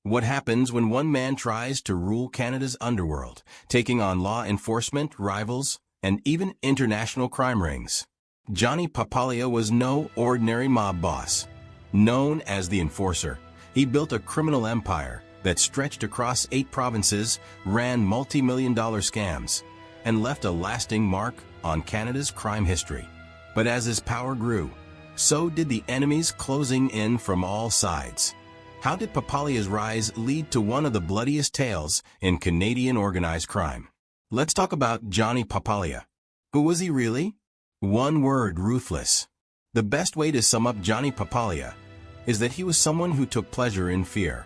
What happens when one man tries to rule Canada's underworld, taking on law enforcement, rivals, and even international crime rings? Johnny Papalia was no ordinary mob boss. Known as the Enforcer, he built a criminal empire that stretched across 8 provinces, ran multi-million-dollar scams, and left a lasting mark on Canada's crime history. But as his power grew, so did the enemies closing in from all sides. How did Papalia's rise lead to one of the bloodiest tales in Canadian organized crime? Let's talk about Johnny Papalia. Who was he really? One word: ruthless. The best way to sum up Johnny Papalia is that he was someone who took pleasure in fear.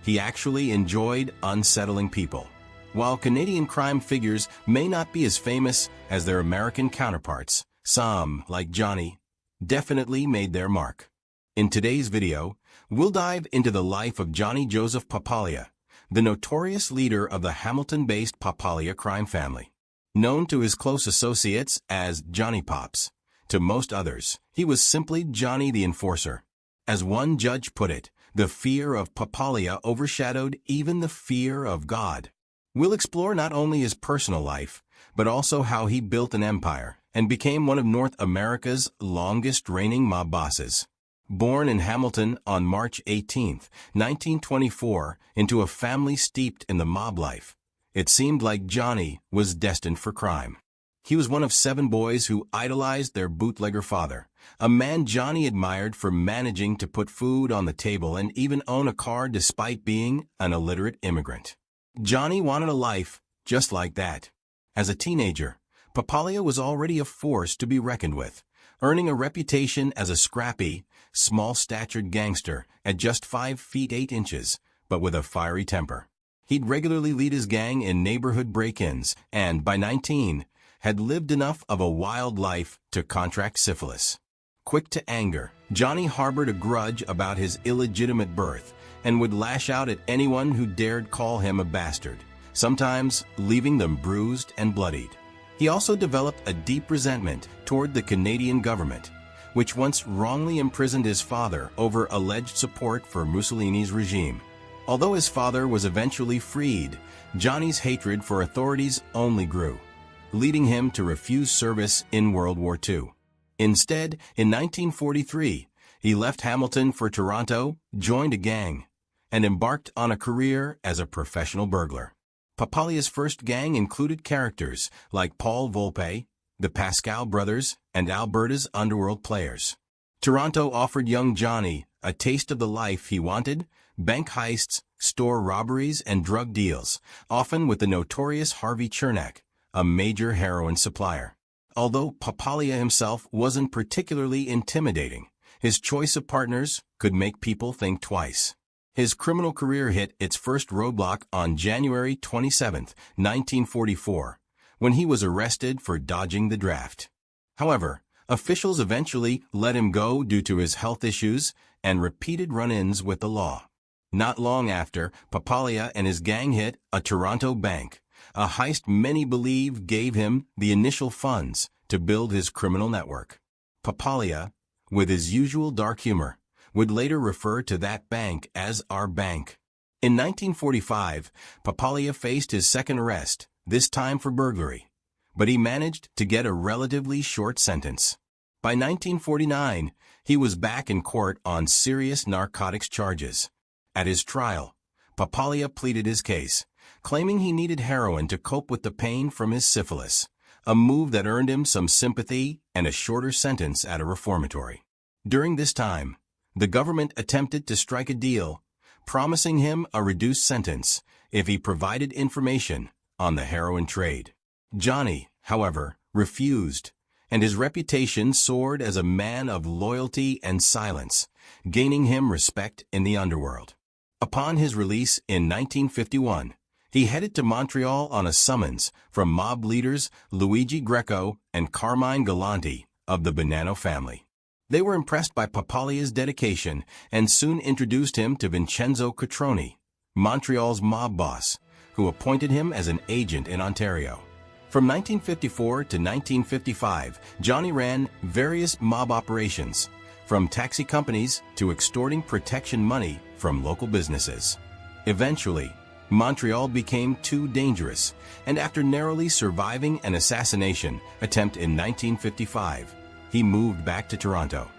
He actually enjoyed unsettling people. While Canadian crime figures may not be as famous as their American counterparts, some, like Johnny, definitely made their mark. In today's video, we'll dive into the life of Johnny Joseph Papalia, the notorious leader of the Hamilton-based Papalia crime family. Known to his close associates as Johnny Pops, to most others, he was simply Johnny the Enforcer. As one judge put it, the fear of Papalia overshadowed even the fear of God. We'll explore not only his personal life, but also how he built an empire and became one of North America's longest-reigning mob bosses. Born in Hamilton on March 18, 1924, into a family steeped in the mob life, it seemed like Johnny was destined for crime. He was one of 7 boys who idolized their bootlegger father, a man Johnny admired for managing to put food on the table and even own a car despite being an illiterate immigrant. Johnny wanted a life just like that. As a teenager, Papalia was already a force to be reckoned with, earning a reputation as a scrappy, small-statured gangster at just 5 feet 8 inches, but with a fiery temper. He'd regularly lead his gang in neighborhood break-ins and, by 19, had lived enough of a wild life to contract syphilis. Quick to anger, Johnny harbored a grudge about his illegitimate birth and would lash out at anyone who dared call him a bastard, sometimes leaving them bruised and bloodied. He also developed a deep resentment toward the Canadian government, which once wrongly imprisoned his father over alleged support for Mussolini's regime. Although his father was eventually freed, Johnny's hatred for authorities only grew, leading him to refuse service in World War II. Instead, in 1943, he left Hamilton for Toronto, joined a gang, and embarked on a career as a professional burglar. Papalia's first gang included characters like Paul Volpe, the Pascal brothers, and Alberta's underworld players. Toronto offered young Johnny a taste of the life he wanted: bank heists, store robberies, and drug deals, often with the notorious Harvey Chernak, a major heroin supplier. Although Papalia himself wasn't particularly intimidating, his choice of partners could make people think twice. His criminal career hit its first roadblock on January 27, 1944, when he was arrested for dodging the draft. However, officials eventually let him go due to his health issues and repeated run-ins with the law. Not long after, Papalia and his gang hit a Toronto bank, a heist many believe gave him the initial funds to build his criminal network. Papalia, with his usual dark humor, would later refer to that bank as our bank. In 1945, Papalia faced his second arrest, this time for burglary, but he managed to get a relatively short sentence. By 1949, he was back in court on serious narcotics charges. At his trial, Papalia pleaded his case, claiming he needed heroin to cope with the pain from his syphilis, a move that earned him some sympathy and a shorter sentence at a reformatory. During this time, the government attempted to strike a deal, promising him a reduced sentence if he provided information on the heroin trade. Johnny, however, refused, and his reputation soared as a man of loyalty and silence, gaining him respect in the underworld. Upon his release in 1951, he headed to Montreal on a summons from mob leaders Luigi Greco and Carmine Galante of the Bonanno family. They were impressed by Papalia's dedication and soon introduced him to Vincenzo Cotroni, Montreal's mob boss, who appointed him as an agent in Ontario. From 1954 to 1955, Johnny ran various mob operations, from taxi companies to extorting protection money from local businesses. Eventually, Montreal became too dangerous, and after narrowly surviving an assassination attempt in 1955, he moved back to Toronto.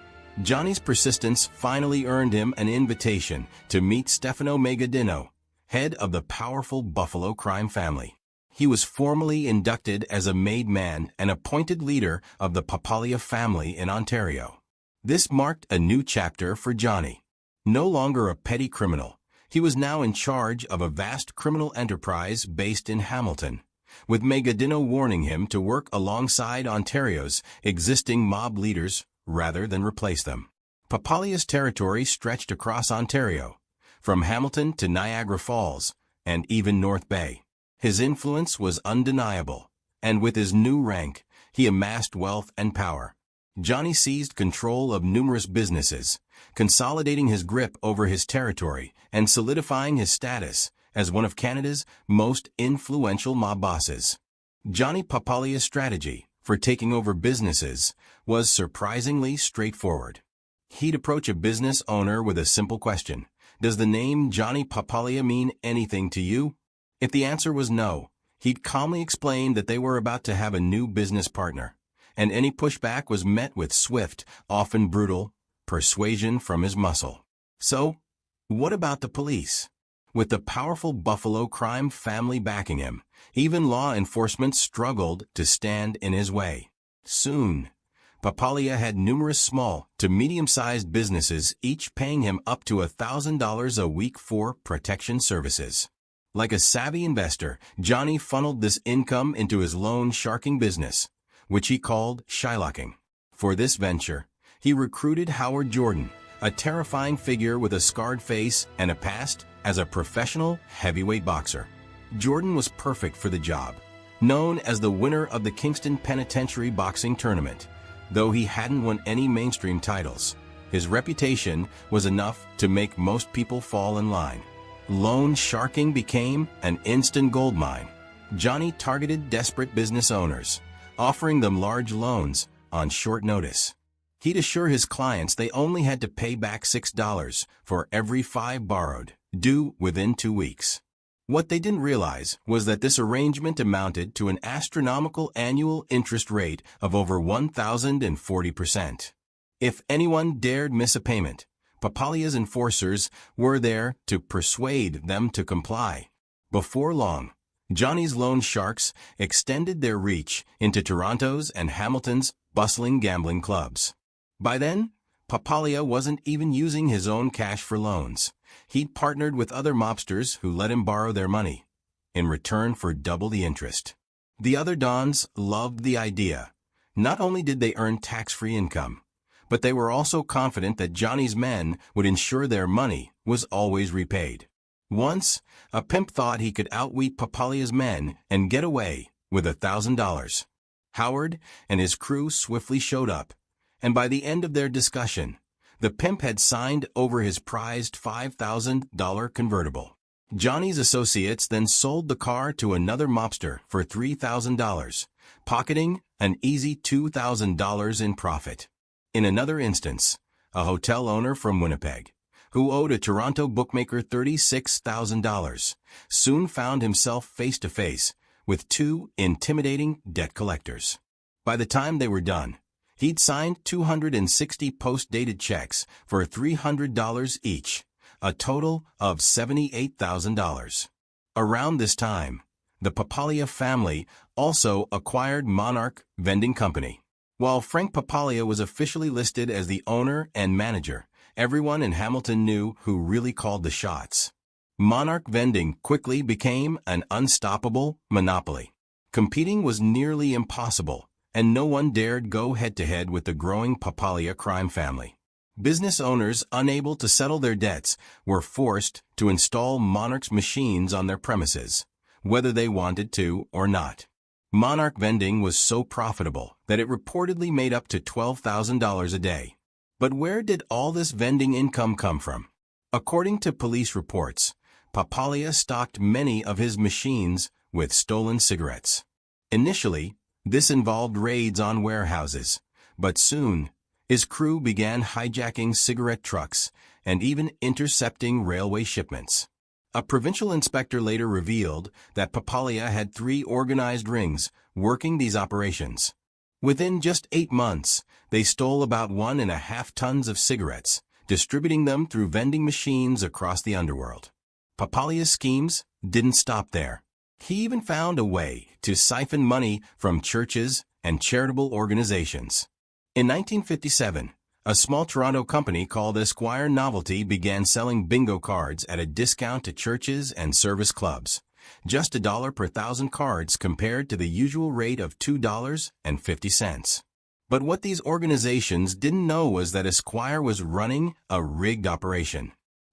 Johnny's persistence finally earned him an invitation to meet Stefano Magaddino, head of the powerful Buffalo crime family. He was formally inducted as a made man and appointed leader of the Papalia family in Ontario. This marked a new chapter for Johnny. No longer a petty criminal, he was now in charge of a vast criminal enterprise based in Hamilton, with Magaddino warning him to work alongside Ontario's existing mob leaders rather than replace them. Papalia's territory stretched across Ontario, from Hamilton to Niagara Falls, and even North Bay. His influence was undeniable, and with his new rank, he amassed wealth and power. Johnny seized control of numerous businesses, consolidating his grip over his territory and solidifying his status as one of Canada's most influential mob bosses. Johnny Papalia's strategy for taking over businesses was surprisingly straightforward. He'd approach a business owner with a simple question: "Does the name Johnny Papalia mean anything to you?" If the answer was no, he'd calmly explain that they were about to have a new business partner, and any pushback was met with swift, often brutal, persuasion from his muscle. So, what about the police? With the powerful Buffalo crime family backing him, even law enforcement struggled to stand in his way. Soon, Papalia had numerous small to medium-sized businesses, each paying him up to $1,000 a week for protection services. Like a savvy investor, Johnny funneled this income into his loan sharking business, which he called Shylocking. For this venture, he recruited Howard Jordan, a terrifying figure with a scarred face and a past as a professional heavyweight boxer. Jordan was perfect for the job, known as the winner of the Kingston Penitentiary boxing tournament. Though he hadn't won any mainstream titles, his reputation was enough to make most people fall in line. Loan sharking became an instant gold mine. Johnny targeted desperate business owners, offering them large loans on short notice. He'd assure his clients they only had to pay back $6 for every $5 borrowed, due within 2 weeks. What they didn't realize was that this arrangement amounted to an astronomical annual interest rate of over 1,040%. If anyone dared miss a payment, Papalia's enforcers were there to persuade them to comply. Before long, Johnny's loan sharks extended their reach into Toronto's and Hamilton's bustling gambling clubs. By then, Papalia wasn't even using his own cash for loans. He'd partnered with other mobsters who let him borrow their money, in return for double the interest. The other dons loved the idea. Not only did they earn tax-free income, but they were also confident that Johnny's men would ensure their money was always repaid. Once, a pimp thought he could outwit Papalia's men and get away with $1,000. Howard and his crew swiftly showed up, and by the end of their discussion, the pimp had signed over his prized $5,000 convertible. Johnny's associates then sold the car to another mobster for $3,000, pocketing an easy $2,000 in profit. In another instance, a hotel owner from Winnipeg, who owed a Toronto bookmaker $36,000, soon found himself face-to-face with two intimidating debt collectors. By the time they were done, he'd signed 260 post-dated checks for $300 each, a total of $78,000. Around this time, the Papalia family also acquired Monarch Vending Company. While Frank Papalia was officially listed as the owner and manager, everyone in Hamilton knew who really called the shots. Monarch Vending quickly became an unstoppable monopoly. Competing was nearly impossible, and no one dared go head-to-head with the growing Papalia crime family. Business owners unable to settle their debts were forced to install Monarch's machines on their premises, whether they wanted to or not. Monarch Vending was so profitable that it reportedly made up to $12,000 a day. But where did all this vending income come from? According to police reports, Papalia stocked many of his machines with stolen cigarettes. Initially, this involved raids on warehouses, but soon, his crew began hijacking cigarette trucks and even intercepting railway shipments. A provincial inspector later revealed that Papalia had 3 organized rings working these operations. Within just 8 months, they stole about 1.5 tons of cigarettes, distributing them through vending machines across the underworld. Papalia's schemes didn't stop there. He even found a way to siphon money from churches and charitable organizations. In 1957, a small Toronto company called Esquire Novelty began selling bingo cards at a discount to churches and service clubs, just $1 per 1,000 cards compared to the usual rate of $2.50. But what these organizations didn't know was that Esquire was running a rigged operation.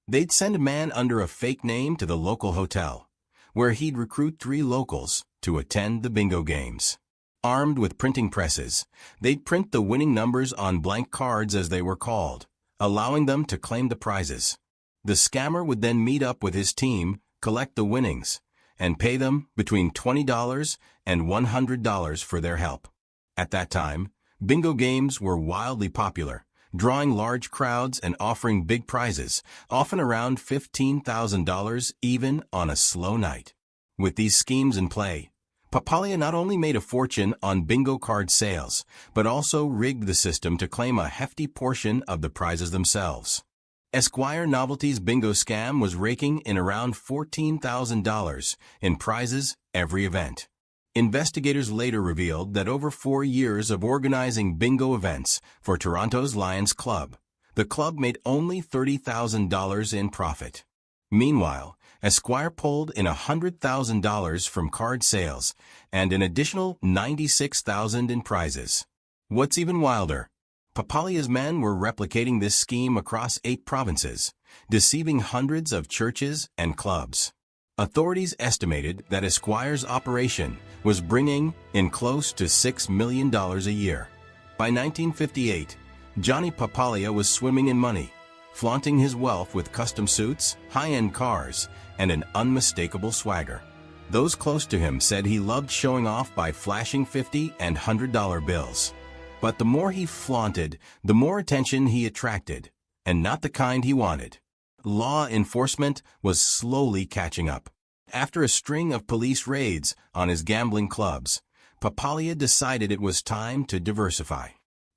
They'd send a man under a fake name to the local hotel, where he'd recruit 3 locals to attend the bingo games. Armed with printing presses, they'd print the winning numbers on blank cards as they were called, allowing them to claim the prizes. The scammer would then meet up with his team, collect the winnings, and pay them between $20 and $100 for their help. At that time, bingo games were wildly popular, drawing large crowds and offering big prizes, often around $15,000 even on a slow night. With these schemes in play, Papalia not only made a fortune on bingo card sales, but also rigged the system to claim a hefty portion of the prizes themselves. Esquire Novelty's bingo scam was raking in around $14,000 in prizes every event. Investigators later revealed that over 4 years of organizing bingo events for Toronto's Lions Club, the club made only $30,000 in profit. Meanwhile, Esquire pulled in $100,000 from card sales and an additional $96,000 in prizes. What's even wilder, Papalia's men were replicating this scheme across 8 provinces, deceiving hundreds of churches and clubs. Authorities estimated that Esquire's operation was bringing in close to $6 million a year. By 1958, Johnny Papalia was swimming in money, flaunting his wealth with custom suits, high-end cars, and an unmistakable swagger. Those close to him said he loved showing off by flashing $50 and $100 bills. But the more he flaunted, the more attention he attracted, and not the kind he wanted. Law enforcement was slowly catching up. After a string of police raids on his gambling clubs, Papalia decided it was time to diversify.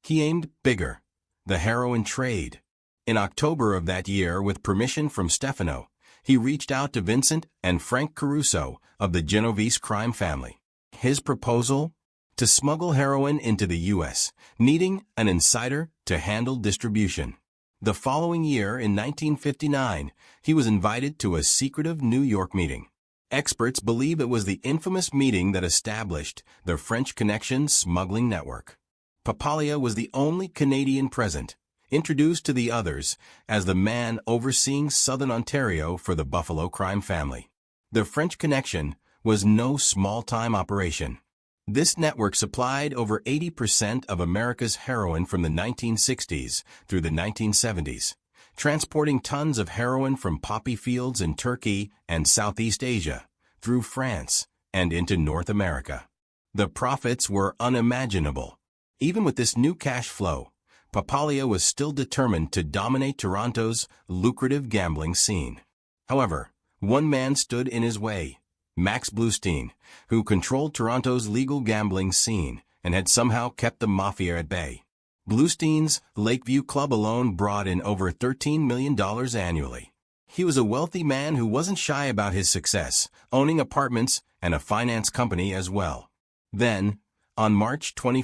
He aimed bigger: the heroin trade. In October of that year, with permission from Stefano, he reached out to Vincent and Frank Caruso of the Genovese crime family. His proposal? To smuggle heroin into the U.S., needing an insider to handle distribution. The following year, in 1959, he was invited to a secretive New York meeting. Experts believe it was the infamous meeting that established the French Connection smuggling network. Papalia was the only Canadian present, introduced to the others as the man overseeing Southern Ontario for the Buffalo crime family. The French Connection was no small-time operation. This network supplied over 80% of America's heroin from the 1960s through the 1970s, transporting tons of heroin from poppy fields in Turkey and Southeast Asia through France and into North America. The profits were unimaginable. Even with this new cash flow, Papalia was still determined to dominate Toronto's lucrative gambling scene. However, one man stood in his way: Max Bluestein, who controlled Toronto's legal gambling scene and had somehow kept the mafia at bay. Bluestein's Lakeview Club alone brought in over $13 million annually. He was a wealthy man who wasn't shy about his success, owning apartments and a finance company as well. Then, on March 21,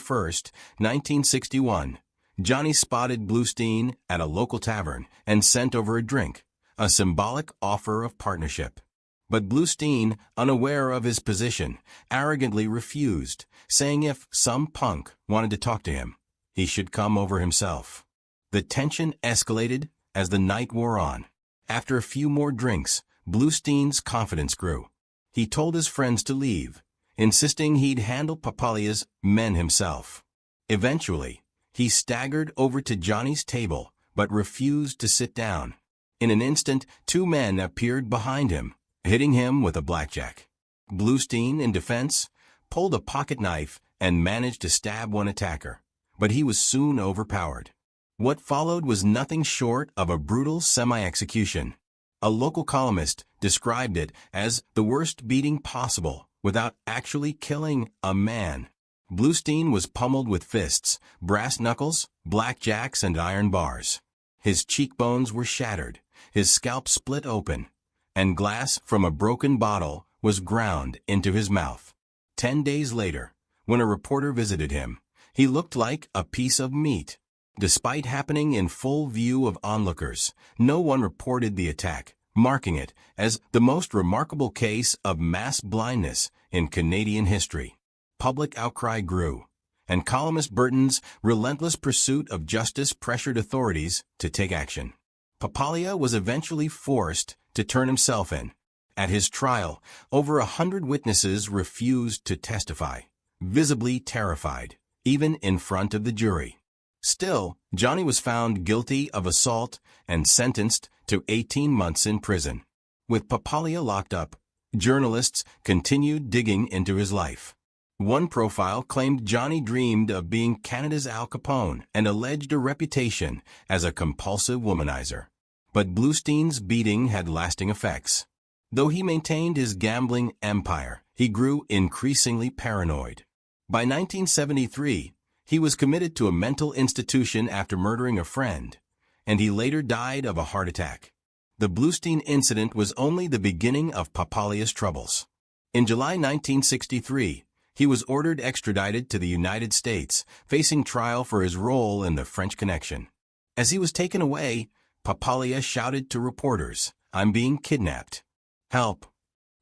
1961, Johnny spotted Bluestein at a local tavern and sent over a drink, a symbolic offer of partnership. But Bluestein, unaware of his position, arrogantly refused, saying if some punk wanted to talk to him, he should come over himself. The tension escalated as the night wore on. After a few more drinks, Bluestein's confidence grew. He told his friends to leave, insisting he'd handle Papalia's men himself. Eventually, he staggered over to Johnny's table, but refused to sit down. In an instant, 2 men appeared behind him, hitting him with a blackjack. Bluestein, in defense, pulled a pocket knife and managed to stab one attacker, but he was soon overpowered. What followed was nothing short of a brutal semi-execution. A local columnist described it as the worst beating possible without actually killing a man. Bluestein was pummeled with fists, brass knuckles, blackjacks, and iron bars. His cheekbones were shattered, his scalp split open, and glass from a broken bottle was ground into his mouth. 10 days later, when a reporter visited him, he looked like a piece of meat. Despite happening in full view of onlookers, no one reported the attack, marking it as the most remarkable case of mass blindness in Canadian history. Public outcry grew, and columnist Burton's relentless pursuit of justice pressured authorities to take action. Papalia was eventually forced to turn himself in. At his trial, over 100 witnesses refused to testify, visibly terrified, even in front of the jury. Still, Johnny was found guilty of assault and sentenced to 18 months in prison. With Papalia locked up, journalists continued digging into his life. One profile claimed Johnny dreamed of being Canada's Al Capone and alleged a reputation as a compulsive womanizer. But Bluestein's beating had lasting effects. Though he maintained his gambling empire, he grew increasingly paranoid. By 1973, he was committed to a mental institution after murdering a friend, and he later died of a heart attack. The Bluestein incident was only the beginning of Papalia's troubles. In July 1963, he was ordered extradited to the United States, facing trial for his role in the French Connection. As he was taken away, Papalia shouted to reporters, "I'm being kidnapped. Help."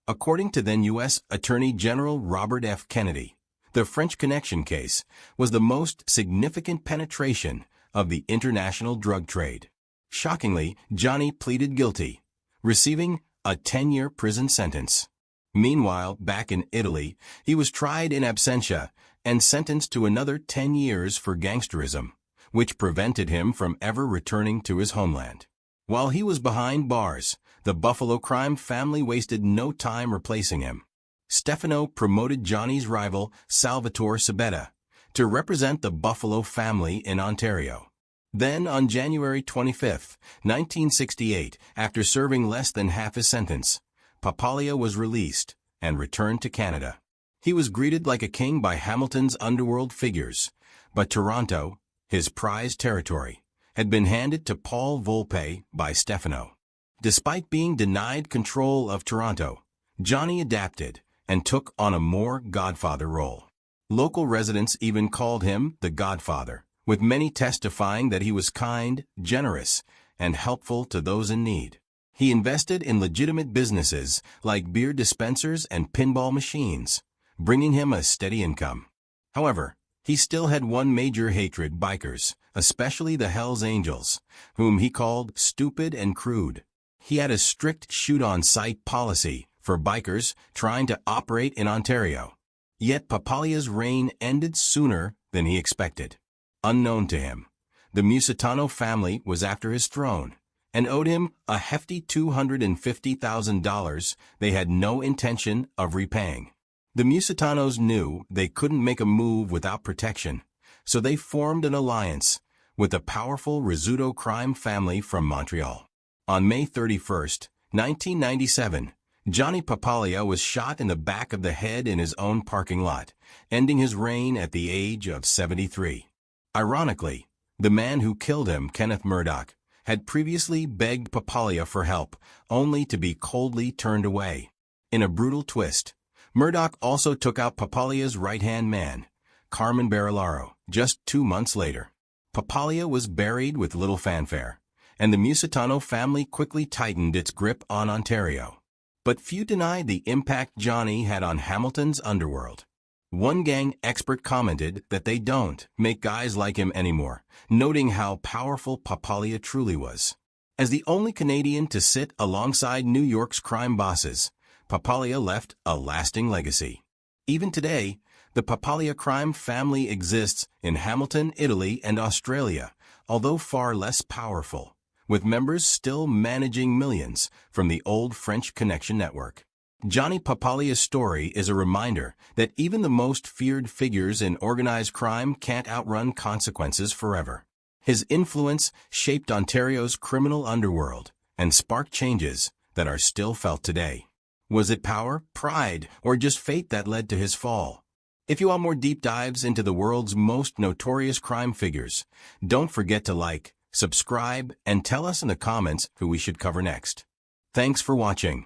According to then U.S. Attorney General Robert F. Kennedy, the French Connection case was the most significant penetration of the international drug trade. Shockingly, Johnny pleaded guilty, receiving a 10-year prison sentence. Meanwhile, back in Italy, he was tried in absentia and sentenced to another 10 years for gangsterism, which prevented him from ever returning to his homeland. While he was behind bars, the Buffalo crime family wasted no time replacing him. Stefano promoted Johnny's rival, Salvatore Sabetta, to represent the Buffalo family in Ontario. Then, on January 25, 1968, after serving less than half his sentence, Papalia was released and returned to Canada. He was greeted like a king by Hamilton's underworld figures, but Toronto, his prized territory, had been handed to Paul Volpe by Stefano. Despite being denied control of Toronto, Johnny adapted and took on a more Godfather role. Local residents even called him the Godfather, with many testifying that he was kind, generous, and helpful to those in need. He invested in legitimate businesses like beer dispensers and pinball machines, bringing him a steady income. However, he still had one major hatred: bikers, especially the Hells Angels, whom he called stupid and crude. He had a strict shoot-on-sight policy for bikers trying to operate in Ontario. Yet Papalia's reign ended sooner than he expected. Unknown to him, the Musitano family was after his throne and owed him a hefty $250,000 they had no intention of repaying. The Musitanos knew they couldn't make a move without protection, so they formed an alliance with the powerful Rizzuto crime family from Montreal. On May 31, 1997, Johnny Papalia was shot in the back of the head in his own parking lot, ending his reign at the age of 73. Ironically, the man who killed him, Kenneth Murdoch, had previously begged Papalia for help, only to be coldly turned away. In a brutal twist, Murdoch also took out Papalia's right-hand man, Carmen Barilaro, just 2 months later. Papalia was buried with little fanfare, and the Musitano family quickly tightened its grip on Ontario. But few denied the impact Johnny had on Hamilton's underworld. One gang expert commented that they don't make guys like him anymore, noting how powerful Papalia truly was. As the only Canadian to sit alongside New York's crime bosses, Papalia left a lasting legacy. Even today, the Papalia crime family exists in Hamilton, Italy, and Australia, although far less powerful, with members still managing millions from the old French Connection network. Johnny Papalia's story is a reminder that even the most feared figures in organized crime can't outrun consequences forever. His influence shaped Ontario's criminal underworld and sparked changes that are still felt today. Was it power, pride, or just fate that led to his fall? If you want more deep dives into the world's most notorious crime figures, don't forget to like, subscribe, and tell us in the comments who we should cover next. Thanks for watching.